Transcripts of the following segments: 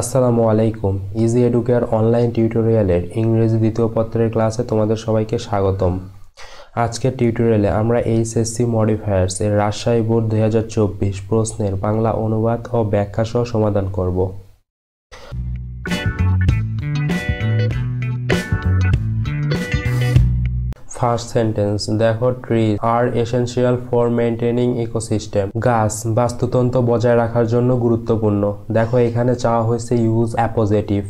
আসসালামু আলাইকুম। Easy educare online টিউটোরিয়ালের ইংরেজি দ্বিতীয় পত্রের ক্লাসে তোমাদের সবাইকে স্বাগতম। আজকের টিউটোরিয়ালে আমরা এইচএসসি মডিফায়ার্স এর রাজশাহী বোর্ড 2024 প্রশ্নের বাংলা অনুবাদ ও ব্যাখ্যা সহ সমাধান করব। ফার্স্ট সেন্টেন্স দেখো, trees are essential for maintaining ecosystem. গাছ বাস্তুতন্ত্র বজায় রাখার জন্য গুরুত্বপূর্ণ। দেখো এখানে চাওয়া হয়েছে ইউজ অ্যাপোজিটিভ,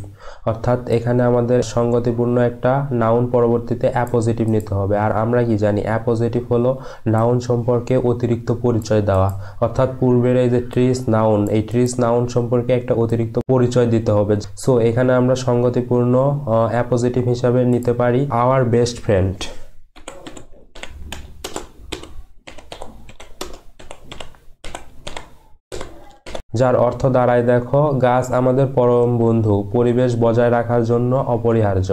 অর্থাৎ এখানে আমাদের সঙ্গতিপূর্ণ একটা নাউন পরবর্তীতে অ্যাপোজিটিভ নিতে হবে। আর আমরা কি জানি, অ্যাপোজিটিভ হলো নাউন সম্পর্কে অতিরিক্ত পরিচয় দেওয়া, অর্থাৎ পূর্বের এই যে ট্রিজ নাউন, এই ট্রিজ নাউন সম্পর্কে একটা অতিরিক্ত পরিচয় দিতে হবে। সো এখানে আমরা সঙ্গতিপূর্ণ অ্যাপোজিটিভ হিসাবে নিতে পারি আওয়ার বেস্ট ফ্রেন্ড, যার অর্থ দাঁড়ায় দেখো গাছ আমাদের পরম বন্ধু, পরিবেশ বজায় রাখার জন্য অপরিহার্য।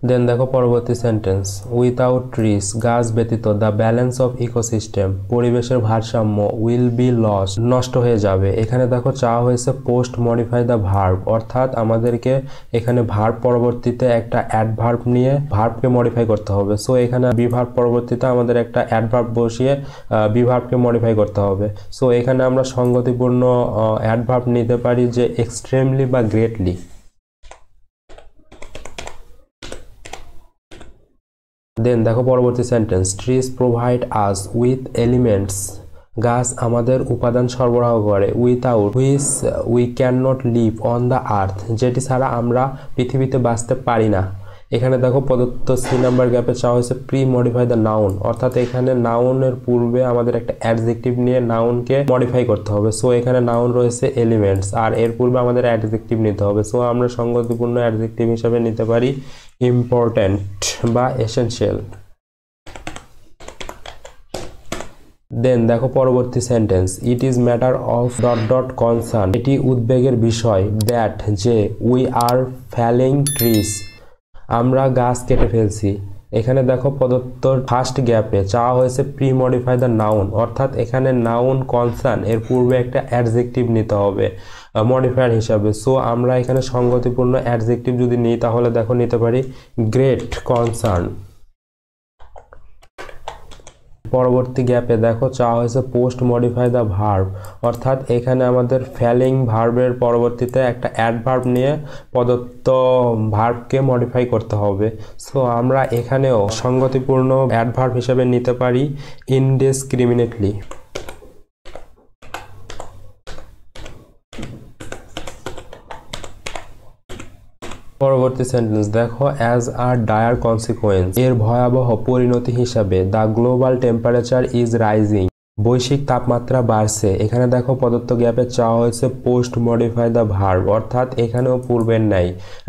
দেন দেখো পরবর্তী সেন্টেন্স, উইথাউট ট্রিজ, গাছ ব্যতীত দ্য ব্যালেন্স অফ ইকোসিস্টেম, পরিবেশের ভারসাম্য উইল বি লস, নষ্ট হয়ে যাবে। এখানে দেখো চাওয়া হয়েছে পোস্ট মডিফাই দ্য ভার্ব, অর্থাৎ আমাদেরকে এখানে ভার্ব পরবর্তীতে একটা অ্যাডভার্ব নিয়ে ভার্বকে মডিফাই করতে হবে। সো এখানে বিভার্ব পরবর্তীতে আমাদের একটা অ্যাডভার্ব বসিয়ে বিভার্বকে মডিফাই করতে হবে। সো এখানে আমরা সঙ্গতিপূর্ণ অ্যাডভার্ব নিতে পারি যে এক্সট্রিমলি বা গ্রেটলি। দেন দেখো পরবর্তী sentence, trees provide us with elements, গাছ আমাদের উপাদান সরবরাহ করে, without which we can not live on the earth, যেটি ছাড়া আমরা পৃথিবীতে বাঁচতে পারি না। এখানে দেখো প্রদত্ত সি নাম্বার গ্যাপে চাওয়া হয়েছে প্রি মডিফাই দ্য নাউন, অর্থাৎ এখানে নাউনের পূর্বে আমাদের একটা অ্যাডজেক্টিভ নিয়ে নাউনকে মডিফাই করতে হবে। সো এখানে নাউন রয়েছে এলিমেন্টস, আর এর পূর্বে আমাদের অ্যাডজেক্টিভ নিতে হবে। সো আমরা সঙ্গতিপূর্ণ অ্যাডজেক্টিভ হিসাবে নিতে পারি ইম্পর্ট্যান্ট বা এসেনশিয়াল। দেন দেখো পরবর্তী sentence, it is matter of dot dot concern, এটি উদ্বেগের বিষয়, দ্যাট যে উই আর ফেলিং ট্রিজ, আমরা গাছ কেটে ফেলছি। এখানে দেখো প্রদত্ত ফার্স্ট গ্যাপে চাওয়া হয়েছে প্রি মডিফাই দ্য নাউন, অর্থাৎ এখানে নাউন কনসার্ন এর পূর্বে একটা অ্যাডজেক্টিভ নিতে হবে মডিফায়ার হিসাবে। সো আমরা এখানে সঙ্গতিপূর্ণ অ্যাডজেক্টিভ যদি নিই তাহলে দেখো নিতে পারি গ্রেট কনসার্ন। পরবর্তী গ্যাপে দেখো চাওয়া হয়েছে পোস্ট মডিফাই দ্য ভার্ব, অর্থাৎ এখানে আমাদের ফেলিং ভার্বের পরবর্তীতে একটা অ্যাডভার্ব নিয়ে প্রদত্ত ভার্বকে মডিফাই করতে হবে। সো আমরা এখানেও সঙ্গতিপূর্ণ অ্যাডভার্ব হিসেবে নিতে পারি ইনডিসক্রিমিনেটলি। পরবর্তী সেন্টেন্স দেখো, অ্যাজ আর ডায়ার কনসিকোয়েন্স, এর ভয়াবহ পরিণতি হিসাবে the global temperature is rising, বৈশ্বিক তাপমাত্রা বাড়ছে। এখানে দেখো প্রদত্ত গ্যাপে চাওয়া হয়েছে পোস্ট মডিফাই দ্য ভার্ব, অর্থাৎ এখানেও পূর্বের নাই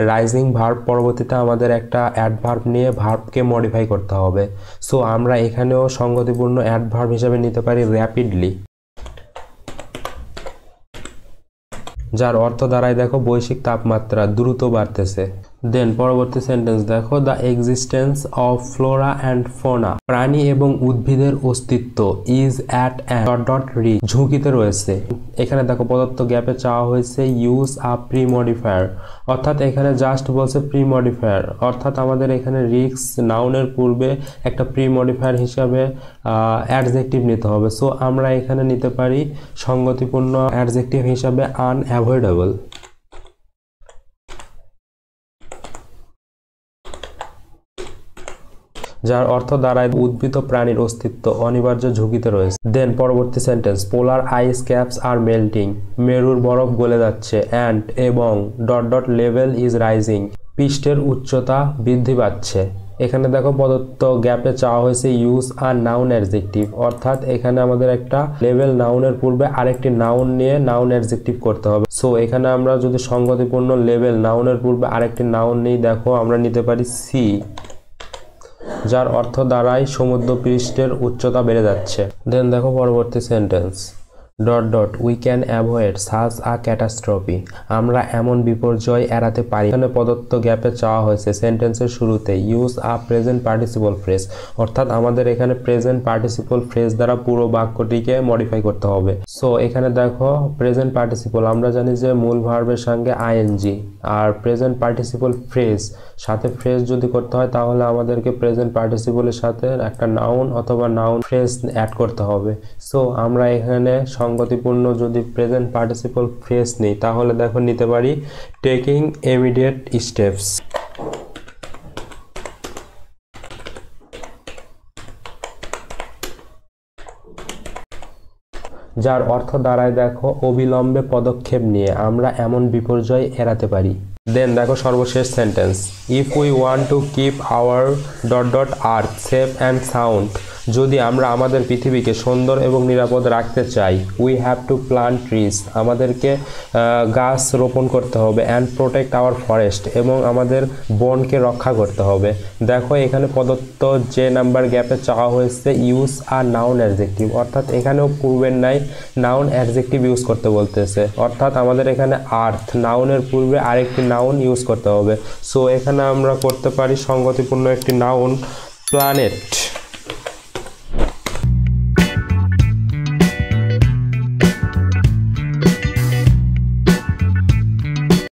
রাইজিং ভার্ব পরবর্তীতে আমাদের একটা অ্যাডভার্ব নিয়ে ভার্বকে মডিফাই করতে হবে। সো আমরা এখানেও সঙ্গতিপূর্ণ অ্যাডভার্ব হিসেবে নিতে পারি র্যাপিডলি, যার অর্থ দাঁড়ায় দেখো বৈশ্বিক তাপমাত্রা দ্রুত বাড়তেছে। দেন পরবর্তী সেন্টেন্স দেখো, the existence of flora and fauna, প্রাণী এবং উদ্ভিদের অস্তিত্ব is at dot dot risk, ঝুঁকিতে রয়েছে। এখানে দেখো প্রদত্ত গ্যাপে চাওয়া হয়েছে ইউজ আ প্রি মডিফায়ার, অর্থাৎ এখানে জাস্ট বলছে প্রি মডিফায়ার, অর্থাৎ আমাদের এখানে রিস্ক নাউনের পূর্বে একটা প্রি মডিফায়ার হিসাবে অ্যাডজেক্টিভ নিতে হবে। সো আমরা এখানে নিতে পারি সঙ্গতিপূর্ণ অ্যাডজেক্টিভ হিসাবে আনঅ্যাভয়েডেবল, যার অর্থ দাঁড়ায় উদ্ভিদ প্রাণীর অস্তিত্ব অনিবার্য ঝুঁকিতে রয়েছে। দেন পরবর্তী sentence, polar ice caps are melting, মেরুর বরফ গলে যাচ্ছে, অ্যান্ড এবং dot dot level is rising, পৃষ্ঠের উচ্চতা বৃদ্ধি পাচ্ছে। এখানে দেখো প্রদত্ত গ্যাপে চাওয়া হয়েছে ইউজ আর নাউন অ্যাডজেক্টিভ, অর্থাৎ এখানে আমাদের একটা লেভেল নাউনের পূর্বে আরেকটি নাউন নিয়ে নাউন অ্যাডজেক্টিভ করতে হবে। সো এখানে আমরা যদি সঙ্গতিপূর্ণ লেভেল নাউনের পূর্বে আরেকটি নাউন নিই, দেখো আমরা নিতে পারি সি, যার অর্থ দাঁড়ায় সমুদ্র পৃষ্ঠের উচ্চতা বেড়ে যাচ্ছে। দেন দেখো পরবর্তী sentence, dot dot we can avoid such a catastrophe, আমরা এমন বিপর্যয় এড়াতে পারি। এখানে প্রদত্ত গ্যাপে চাওয়া হয়েছে সেন্টেন্সের শুরুতে ইউজ আ প্রেজেন্ট পার্টিসিপল ফ্রেজ, অর্থাৎ আমাদের এখানে প্রেজেন্ট পার্টিসিপল ফ্রেজ দ্বারা পুরো বাক্যটিকে মডিফাই করতে হবে। সো এখানে দেখো প্রেজেন্ট পার্টিসিপল, আমরা জানি যে মূল ভার্বের সঙ্গে আইএনজি, আর প্রেজেন্ট পার্টিসিপল ফ্রেজ সাথে ফ্রেজ যদি করতে হয় তাহলে আমাদেরকে প্রেজেন্ট পার্টিসিপলের সাথে একটা নাউন অথবা নাউন ফ্রেজ অ্যাড করতে হবে। সো আমরা এখানে সঙ্গতিপূর্ণ যদি প্রেজেন্ট পার্টিসিপল ফ্রেজ নিই তাহলে দেখো নিতে পারি টেকিং ইমিডিয়েট স্টেপস, যার অর্থ দাঁড়ায় দেখো অবিলম্বে পদক্ষেপ নিয়ে আমরা এমন বিপর্যয় এড়াতে পারি। দেন দেখো সর্বশেষ sentence, if we want to keep our dot dot earth safe and sound, যদি আমরা আমাদের পৃথিবীকে সুন্দর এবং নিরাপদ রাখতে চাই, we have to plant trees, আমাদেরকে গাছ রোপণ করতে হবে, অ্যান্ড প্রোটেক্ট আওয়ার ফরেস্ট, এবং আমাদের বনকে রক্ষা করতে হবে। দেখো এখানে প্রদত্ত যে নাম্বার গ্যাপে চাওয়া হয়েছে ইউজ আর নাউন অ্যাডজেক্টিভ, অর্থাৎ এখানেও পূর্বের নাই নাউন অ্যাডজেক্টিভ ইউজ করতে বলতেছে, অর্থাৎ আমাদের এখানে আর্থ নাউনের পূর্বে আরেকটি নাউন ইউজ করতে হবে। সো এখানে আমরা করতে পারি সঙ্গতিপূর্ণ একটি নাউন প্ল্যানেট।